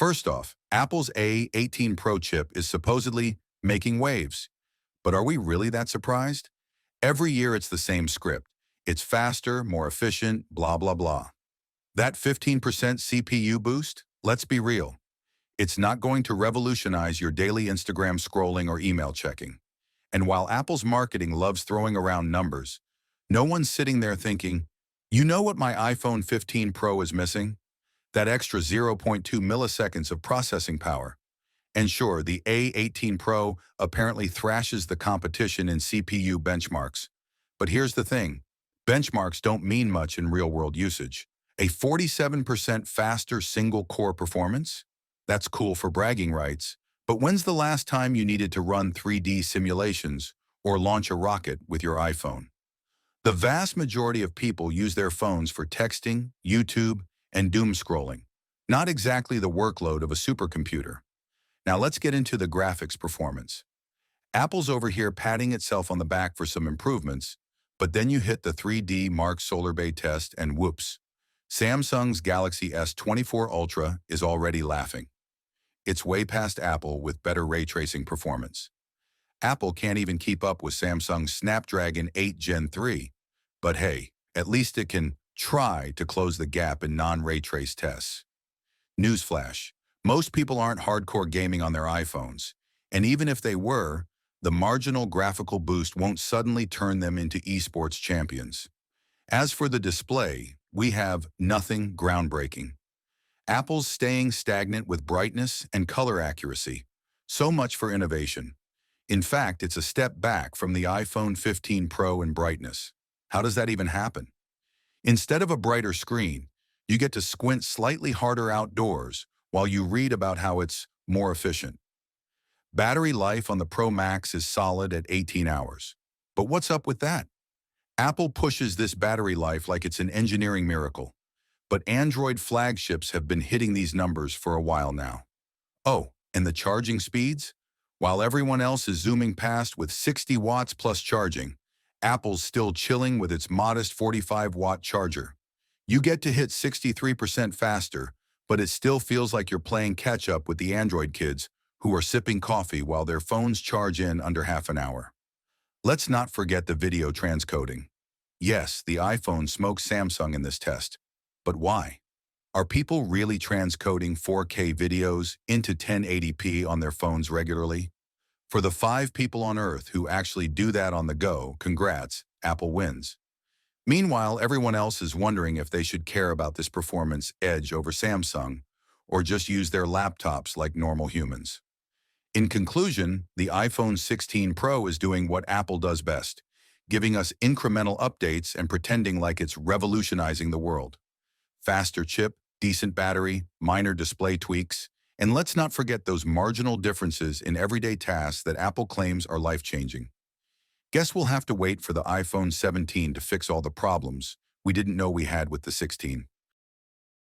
First off, Apple's A18 Pro chip is supposedly making waves. But are we really that surprised? Every year it's the same script. It's faster, more efficient, blah, blah, blah. That 15% CPU boost? Let's be real. It's not going to revolutionize your daily Instagram scrolling or email checking. And while Apple's marketing loves throwing around numbers, no one's sitting there thinking, you know what my iPhone 15 Pro is missing? That extra zero point 0.2 milliseconds of processing power. And sure, the A18 Pro apparently thrashes the competition in CPU benchmarks. But here's the thing. Benchmarks don't mean much in real-world usage. A 47% faster single-core performance? That's cool for bragging rights. But when's the last time you needed to run 3D simulations or launch a rocket with your iPhone? The vast majority of people use their phones for texting, YouTube, and doom scrolling. Not exactly the workload of a supercomputer. Now let's get into the graphics performance. Apple's over here patting itself on the back for some improvements, but then you hit the 3D Mark Solar Bay test and whoops. Samsung's Galaxy S24 Ultra is already laughing. It's way past Apple with better ray tracing performance. Apple can't even keep up with Samsung's Snapdragon 8 Gen 3, but hey, at least it can try to close the gap in non-ray trace tests. Newsflash, most people aren't hardcore gaming on their iPhones, and even if they were, the marginal graphical boost won't suddenly turn them into esports champions. As for the display, we have nothing groundbreaking. Apple's staying stagnant with brightness and color accuracy. So much for innovation. In fact, it's a step back from the iPhone 15 Pro in brightness. How does that even happen? Instead of a brighter screen, you get to squint slightly harder outdoors while you read about how it's more efficient. Battery life on the Pro Max is solid at 18 hours. But what's up with that? Apple pushes this battery life like it's an engineering miracle. But Android flagships have been hitting these numbers for a while now. Oh, and the charging speeds? While everyone else is zooming past with 60 watts plus charging, Apple's still chilling with its modest 45-watt charger. You get to hit 63% faster, but it still feels like you're playing catch-up with the Android kids who are sipping coffee while their phones charge in under half an hour. Let's not forget the video transcoding. Yes, the iPhone smoked Samsung in this test. But why? Are people really transcoding 4K videos into 1080p on their phones regularly? For the 5 people on Earth who actually do that on the go, congrats, Apple wins. Meanwhile, everyone else is wondering if they should care about this performance edge over Samsung or just use their laptops like normal humans. In conclusion, the iPhone 16 Pro is doing what Apple does best, giving us incremental updates and pretending like it's revolutionizing the world. Faster chip, decent battery, minor display tweaks, and let's not forget those marginal differences in everyday tasks that Apple claims are life-changing. Guess we'll have to wait for the iPhone 17 to fix all the problems we didn't know we had with the 16.